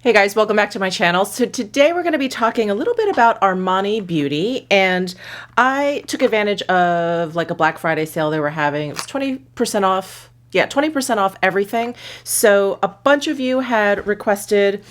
Hey guys, welcome back to my channel. So today we're going to be talking a little bit about Armani Beauty, and I took advantage of like a Black Friday sale they were having. It was 20% off. Yeah, 20% off everything. So a bunch of you had requested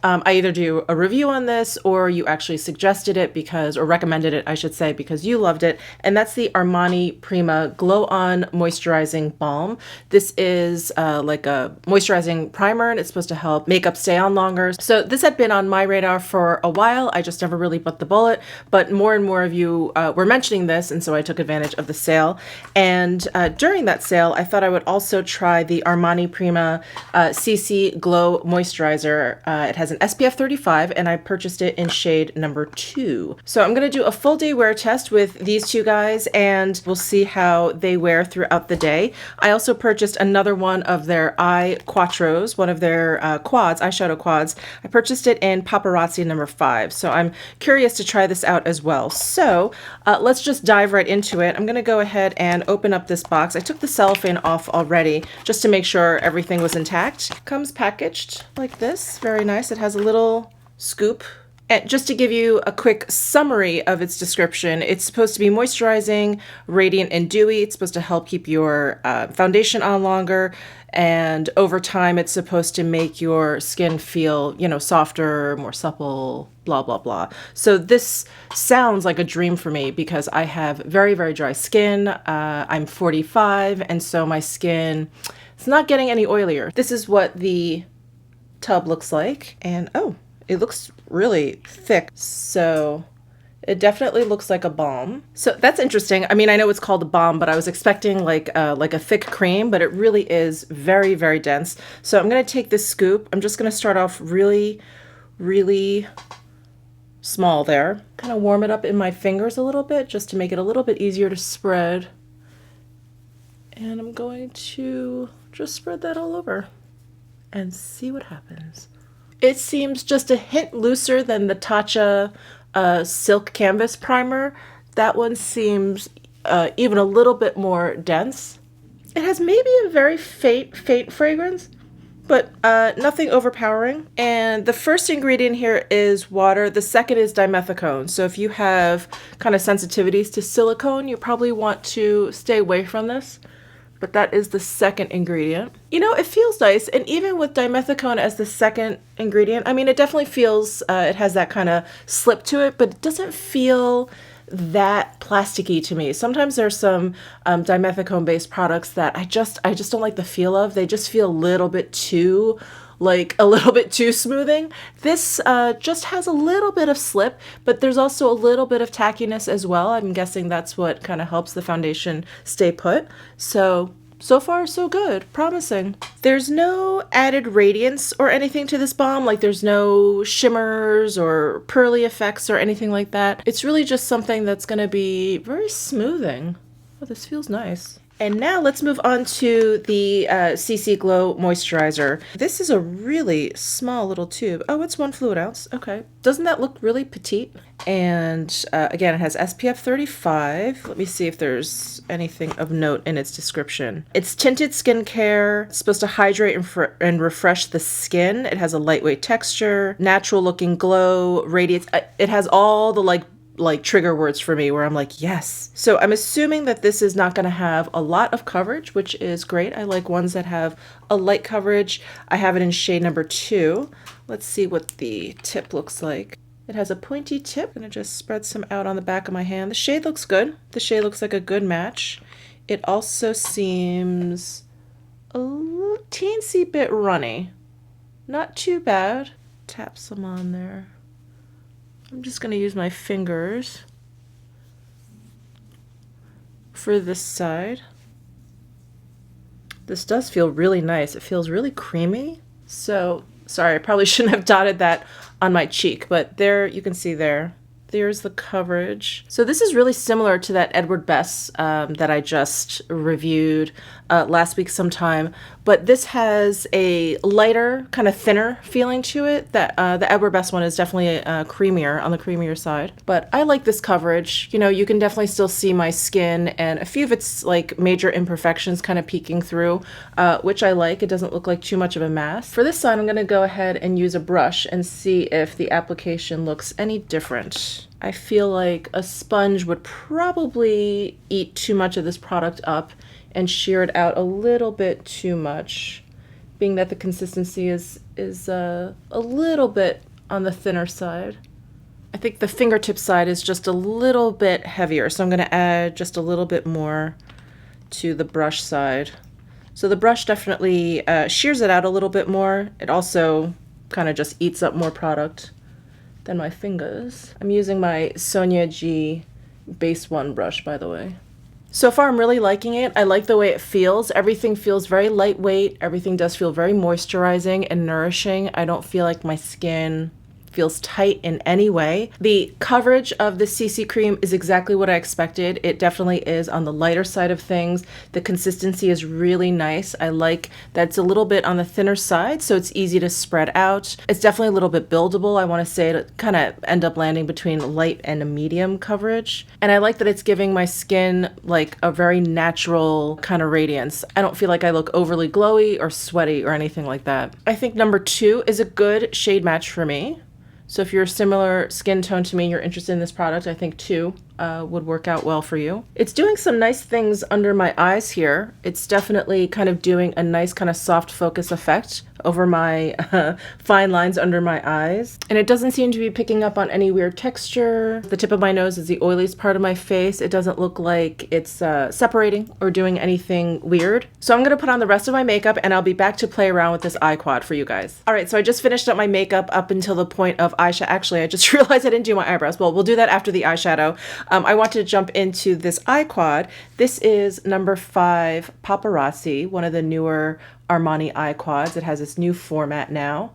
I either do a review on this or you actually suggested it or recommended it, I should say, because you loved it. And that's the Armani Prima Glow On Moisturizing Balm. This is like a moisturizing primer, and it's supposed to help makeup stay on longer. So this had been on my radar for a while. I just never really bit the bullet, but more and more of you were mentioning this, and so I took advantage of the sale. And during that sale, I thought I would also try the Armani Prima CC Glow Moisturizer. It has an SPF 35, and I purchased it in shade number 2. So I'm going to do a full day wear test with these two guys, and we'll see how they wear throughout the day. I also purchased another one of their eye quattros, one of their eyeshadow quads. I purchased it in Paparazzi number 5. So I'm curious to try this out as well. So let's just dive right into it. I'm going to go ahead and open up this box. I took the cellophane off already just to make sure everything was intact. Comes packaged like this. Very nice. It has a little scoop. And just to give you a quick summary of its description, it's supposed to be moisturizing, radiant, and dewy. It's supposed to help keep your foundation on longer. And over time, it's supposed to make your skin feel, softer, more supple, blah, blah, blah. So this sounds like a dream for me because I have very, very dry skin. I'm 45, and so my skin, it's not getting any oilier. This is what the tub looks like, and oh, it looks really thick, so it definitely looks like a balm. So that's interesting. I mean, I know it's called a balm, but I was expecting like a thick cream, but it really is very, very dense. So I'm going to take this scoop. I'm just going to start off really, really small there. Kind of warm it up in my fingers a little bit just to make it a little bit easier to spread. And I'm going to just spread that all over and see what happens. It seems just a hint looser than the Tatcha Silk Canvas Primer. That one seems even a little bit more dense. It has maybe a very faint fragrance, but nothing overpowering. And the first ingredient here is water. The second is dimethicone. So if you have kind of sensitivities to silicone, you probably want to stay away from this. But that is the second ingredient. It feels nice. And even with dimethicone as the second ingredient, I mean, it definitely feels, it has that kind of slip to it, but it doesn't feel that plasticky to me. Sometimes there's some dimethicone-based products that I just don't like the feel of. They just feel a little bit too smoothing. This just has a little bit of slip, but there's also a little bit of tackiness as well. I'm guessing that's what kind of helps the foundation stay put. So far so good, promising. There's no added radiance or anything to this balm, like there's no shimmers or pearly effects or anything like that. It's really just something that's gonna be very smoothing. Oh, this feels nice. And now let's move on to the CC Glow Moisturizer. This is a really small little tube. Oh, it's 1 fluid ounce. Okay. Doesn't that look really petite? And again, it has SPF 35. Let me see if there's anything of note in its description. It's tinted skincare. It's supposed to hydrate and refresh the skin. It has a lightweight texture, natural looking glow, radiates. It has all the like trigger words for me where I'm like, yes. So I'm assuming that this is not going to have a lot of coverage, which is great. I like ones that have a light coverage. I have it in shade number 2. Let's see what the tip looks like. It has a pointy tip. I'm going to just spread some out on the back of my hand. The shade looks good. The shade looks like a good match. It also seems a little teensy bit runny. Not too bad. Tap some on there. I'm just going to use my fingers for this side. This does feel really nice. It feels really creamy. So, sorry, I probably shouldn't have dotted that on my cheek, but there, you can see there. There's the coverage. So this is really similar to that Edward Bess that I just reviewed last week sometime, but this has a lighter, kind of thinner feeling to it. That the Edward Bess one is definitely creamier, on the creamier side. But I like this coverage. You know, you can definitely still see my skin and a few of its like major imperfections kind of peeking through, which I like. It doesn't look like too much of a mask. For this side, I'm gonna go ahead and use a brush and see if the application looks any different. I feel like a sponge would probably eat too much of this product up and shear it out a little bit too much, being that the consistency is a little bit on the thinner side. I think the fingertip side is just a little bit heavier, so I'm going to add just a little bit more to the brush side. So the brush definitely shears it out a little bit more. It also kind of just eats up more product than my fingers. I'm using my Sonia G Base 1 brush, by the way. So far, I'm really liking it. I like the way it feels. Everything feels very lightweight. Everything does feel very moisturizing and nourishing. I don't feel like my skin feels tight in any way. The coverage of the CC cream is exactly what I expected. It definitely is on the lighter side of things. The consistency is really nice. I like that it's a little bit on the thinner side, so it's easy to spread out. It's definitely a little bit buildable. I want to say it kind of end up landing between light and a medium coverage. And I like that it's giving my skin like a very natural kind of radiance. I don't feel like I look overly glowy or sweaty or anything like that. I think number 2 is a good shade match for me. So if you're a similar skin tone to me, you're interested in this product, I think 2 would work out well for you. It's doing some nice things under my eyes here. It's definitely kind of doing a nice kind of soft focus effect over my fine lines under my eyes. And it doesn't seem to be picking up on any weird texture. The tip of my nose is the oiliest part of my face. It doesn't look like it's separating or doing anything weird. So I'm gonna put on the rest of my makeup and I'll be back to play around with this eye quad for you guys. All right, so I just finished up my makeup up until the point of eyeshadow. Actually, I just realized I didn't do my eyebrows. Well, we'll do that after the eyeshadow. I wanted to jump into this eye quad. This is number 5 Paparazzi, one of the newer Armani eye quads. It has this new format now.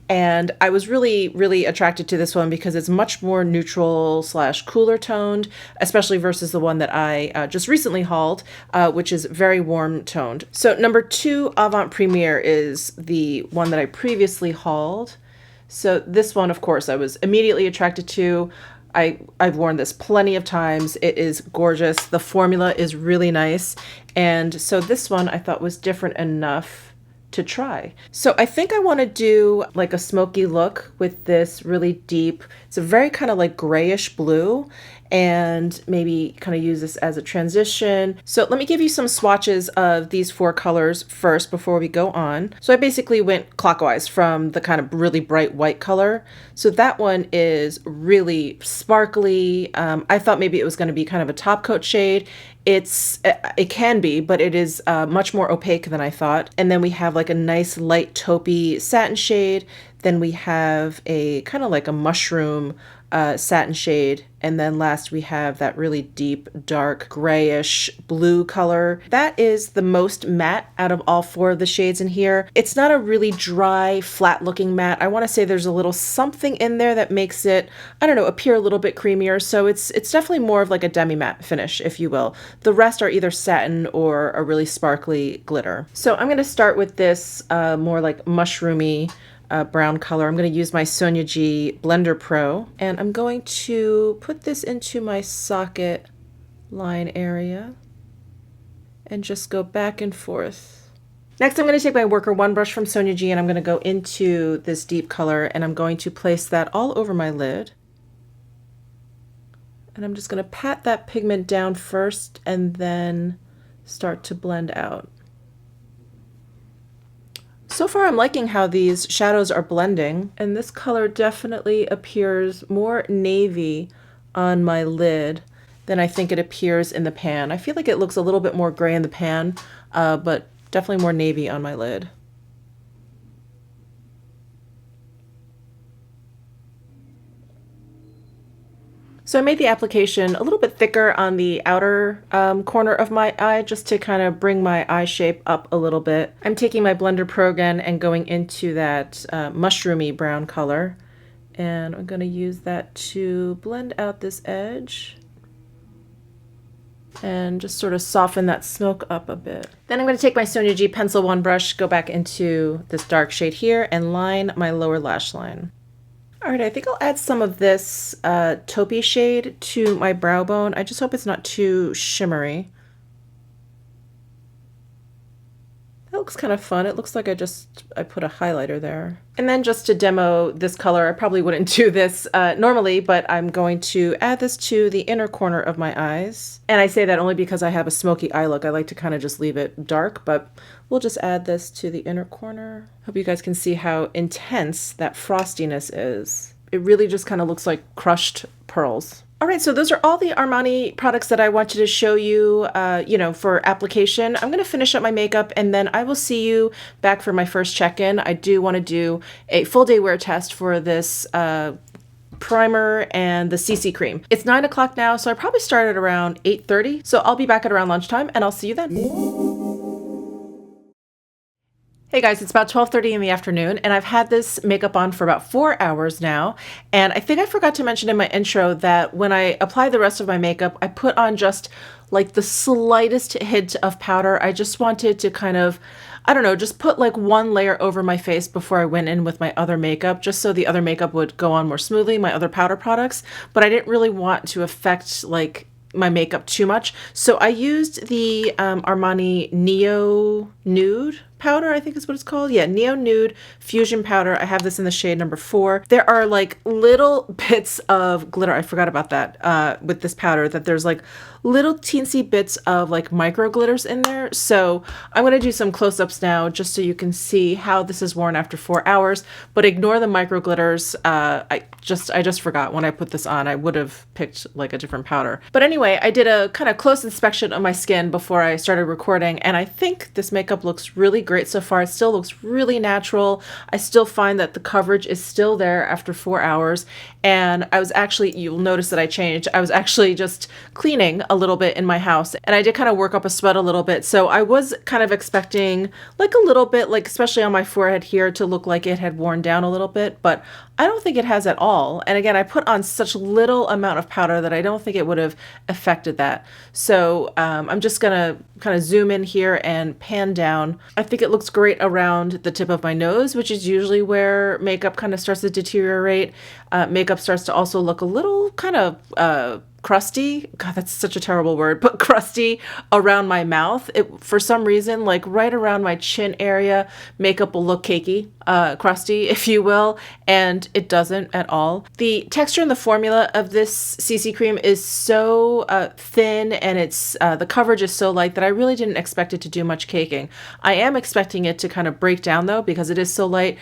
And I was really, really attracted to this one because it's much more neutral / cooler toned, especially versus the one that I just recently hauled, which is very warm toned. So number 2 Avant Premiere is the one that I previously hauled. So this one, of course, I was immediately attracted to. I've worn this plenty of times. It is gorgeous. The formula is really nice. And so this one I thought was different enough to try. So I think I want to do like a smoky look with this really deep, it's a very kind of like grayish blue, and maybe kind of use this as a transition. So let me give you some swatches of these 4 colors first before we go on. So I basically went clockwise from the kind of really bright white color. So that one is really sparkly. I thought maybe it was going to be kind of a top coat shade. It can be, but it is much more opaque than I thought. And then we have like a nice light taupey satin shade. Then we have a kind of like a mushroom satin shade. And then last we have that really deep, dark, grayish blue color. That is the most matte out of all 4 of the shades in here. It's not a really dry, flat looking matte. I want to say there's a little something in there that makes it, I don't know, appear a little bit creamier. So it's definitely more of like a demi-matte finish, if you will. The rest are either satin or a really sparkly glitter. So I'm going to start with this more like mushroomy brown color. I'm going to use my Sonia G Blender Pro, and I'm going to put this into my socket line area and just go back and forth. Next, I'm going to take my Worker 1 brush from Sonia G and I'm going to go into this deep color and I'm going to place that all over my lid. And I'm just going to pat that pigment down first and then start to blend out. So far I'm liking how these shadows are blending, and this color definitely appears more navy on my lid than I think it appears in the pan. I feel like it looks a little bit more gray in the pan, but definitely more navy on my lid. So I made the application a little bit thicker on the outer corner of my eye just to kind of bring my eye shape up a little bit. I'm taking my Blender Pro again and going into that mushroomy brown color And I'm going to use that to blend out this edge and just sort of soften that smoke up a bit. Then I'm going to take my Sonia G Pencil One brush, go back into this dark shade here, and line my lower lash line. All right, I think I'll add some of this taupey shade to my brow bone. I just hope it's not too shimmery. That looks kind of fun. It looks like I put a highlighter there. And then just to demo this color, I probably wouldn't do this normally, but I'm going to add this to the inner corner of my eyes. And I say that only because I have a smoky eye look. I like to kind of just leave it dark, but we'll just add this to the inner corner. Hope you guys can see how intense that frostiness is. It really just kind of looks like crushed pearls. All right, so those are all the Armani products that I wanted to show you, for application. I'm gonna finish up my makeup and then I will see you back for my first check-in. I do wanna do a full day wear test for this primer and the CC cream. It's 9 o'clock now, so I probably started around 8:30. So I'll be back at around lunchtime and I'll see you then. Hey guys, it's about 12:30 in the afternoon and I've had this makeup on for about 4 hours now. And I think I forgot to mention in my intro that when I apply the rest of my makeup, I put on just like the slightest hint of powder. I just wanted to kind of, I don't know, just put like one layer over my face before I went in with my other makeup, just so the other makeup would go on more smoothly, my other powder products. But I didn't really want to affect like my makeup too much. So I used the Armani Neo Nude powder, I think is what it's called. Yeah, Neo Nude Fusion Powder. I have this in the shade number 4. There are like little bits of glitter. I forgot about that with this powder, that there's like little teensy bits of like micro glitters in there. So I'm going to do some close-ups now just so you can see how this is worn after 4 hours, but ignore the micro glitters. I just forgot when I put this on. I would have picked like a different powder. But anyway, I did a kind of close inspection of my skin before I started recording, and I think this makeup looks really great so far. It still looks really natural. I still find that the coverage is still there after 4 hours. And I was actually, you'll notice that I changed. I was actually just cleaning a little bit in my house and I did kind of work up a sweat a little bit. So I was kind of expecting like a little bit, like especially on my forehead here, to look like it had worn down a little bit, but I don't think it has at all. And again, I put on such little amount of powder that I don't think it would have affected that. So I'm just gonna kind of zoom in here and pan down. I think it looks great around the tip of my nose, which is usually where makeup kind of starts to deteriorate. Makeup starts to also look a little kind of crusty. God, that's such a terrible word, but crusty around my mouth. For some reason, like right around my chin area, makeup will look cakey, crusty, if you will, and it doesn't at all. The texture and the formula of this CC cream is so thin, and it's the coverage is so light that I really didn't expect it to do much caking. I am expecting it to kind of break down though, because it is so light,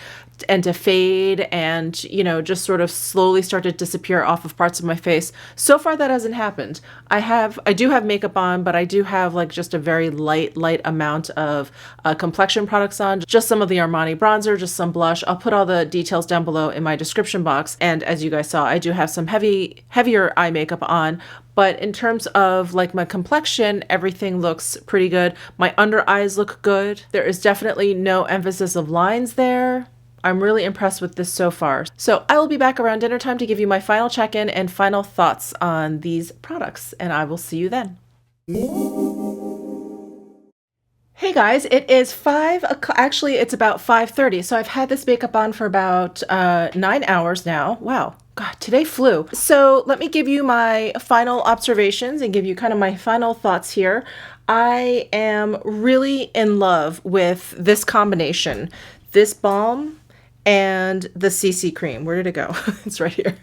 and to fade and, just sort of slowly start to disappear off of parts of my face. So far that hasn't happened. I do have makeup on, but I do have like just a very light amount of complexion products on, just some of the Armani bronzer, just some blush. I'll put all the details down below in my description box. And as you guys saw, I do have some heavier eye makeup on. But in terms of like my complexion, everything looks pretty good. My under eyes look good. There is definitely no emphasis of lines there. I'm really impressed with this so far. So I will be back around dinner time to give you my final check-in and final thoughts on these products, and I will see you then. Hey guys, it is 5 o'clock. Actually, it's about 5:30. So I've had this makeup on for about 9 hours now. Wow. God, today flew. So let me give you my final observations and give you kind of my final thoughts here. I am really in love with this combination, this balm and the CC cream. Where did it go? It's right here.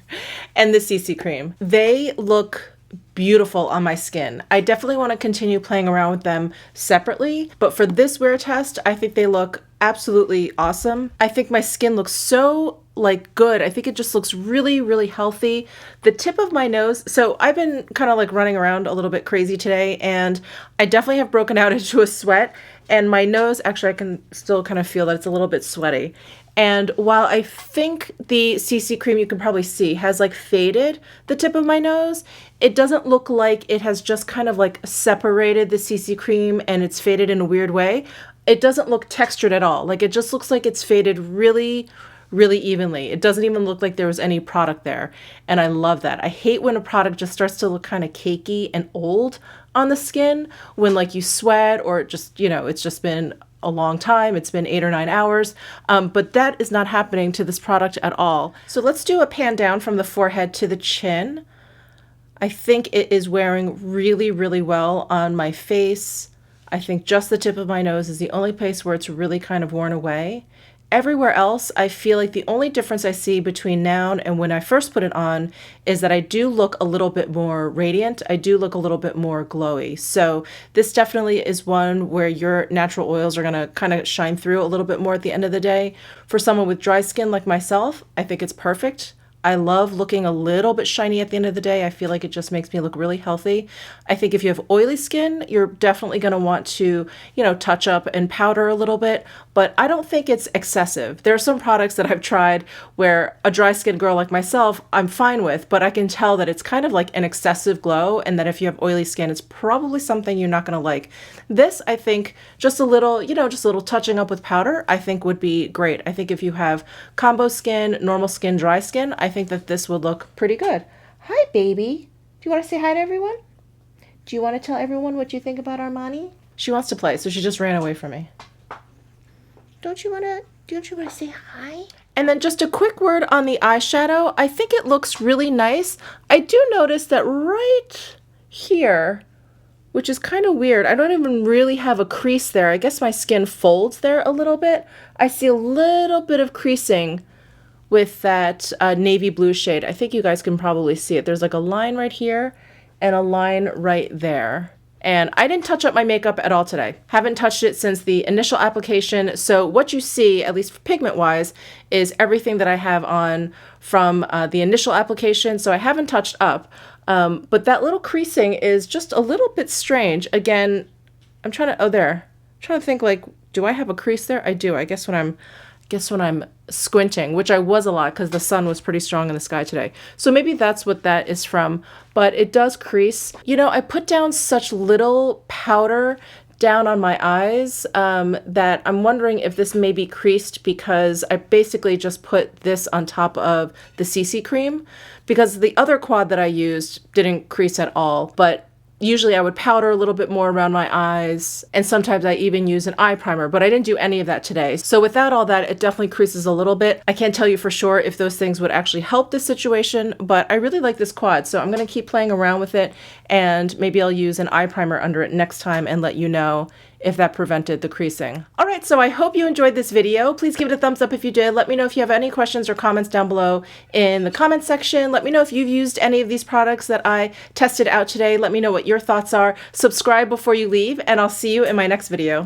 And the CC cream. They look beautiful on my skin. I definitely want to continue playing around with them separately, but for this wear test, I think they look absolutely awesome. I think my skin looks so like good. I think it just looks really healthy. The tip of my nose, so I've been kind of like running around a little bit crazy today, and I definitely have broken out into a sweat, and my nose, actually I can still kind of feel that it's a little bit sweaty. And while I think the CC cream, you can probably see, has like faded the tip of my nose, it doesn't look like it has just kind of like separated the CC cream and it's faded in a weird way. It doesn't look textured at all. Like it just looks like it's faded really really evenly. It doesn't even look like there was any product there. And I love that. I hate when a product just starts to look kind of cakey and old on the skin when like you sweat or just, you know, it's just been a long time. It's been 8 or 9 hours, but that is not happening to this product at all. So let's do a pan down from the forehead to the chin. I think it is wearing really, really well on my face. I think just the tip of my nose is the only place where it's really kind of worn away. Everywhere else, I feel like the only difference I see between now and when I first put it on is that I do look a little bit more radiant. I do look a little bit more glowy. So this definitely is one where your natural oils are gonna kind of shine through a little bit more at the end of the day. For someone with dry skin like myself, I think it's perfect. I love looking a little bit shiny at the end of the day. I feel like it just makes me look really healthy. I think if you have oily skin, you're definitely going to want to, you know, touch up and powder a little bit, but I don't think it's excessive. There are some products that I've tried where a dry skin girl like myself, I'm fine with, but I can tell that it's kind of like an excessive glow and that if you have oily skin, it's probably something you're not going to like. This, I think, just a little, you know, just a little touching up with powder, I think would be great. I think if you have combo skin, normal skin, dry skin, I think that this would look pretty good. Hi, baby. Do you want to say hi to everyone? Do you want to tell everyone what you think about Armani? She wants to play, so she just ran away from me. Don't you want to say hi? And then just a quick word on the eyeshadow. I think it looks really nice. I do notice that right here, which is kind of weird, I don't even really have a crease there. I guess my skin folds there a little bit. I see a little bit of creasing with that navy blue shade. I think you guys can probably see it. There's like a line right here and a line right there. And I didn't touch up my makeup at all today. Haven't touched it since the initial application. So what you see, at least pigment-wise, is everything that I have on from the initial application. So I haven't touched up. But that little creasing is just a little bit strange. Again, I'm trying to, I'm trying to think like, do I have a crease there? I do. I guess when I'm squinting, which I was a lot because the sun was pretty strong in the sky today. So maybe that's what that is from, but it does crease. You know, I put down such little powder down on my eyes that I'm wondering if this may be creased because I basically just put this on top of the CC cream because the other quad that I used didn't crease at all, but usually I would powder a little bit more around my eyes, and sometimes I even use an eye primer, but I didn't do any of that today. So without all that, it definitely creases a little bit. I can't tell you for sure if those things would actually help this situation, but I really like this quad, so I'm gonna keep playing around with it, and maybe I'll use an eye primer under it next time and let you know if that prevented the creasing. All right, so I hope you enjoyed this video. Please give it a thumbs up if you did. Let me know if you have any questions or comments down below in the comments section. Let me know if you've used any of these products that I tested out today. Let me know what your thoughts are. Subscribe before you leave, and I'll see you in my next video.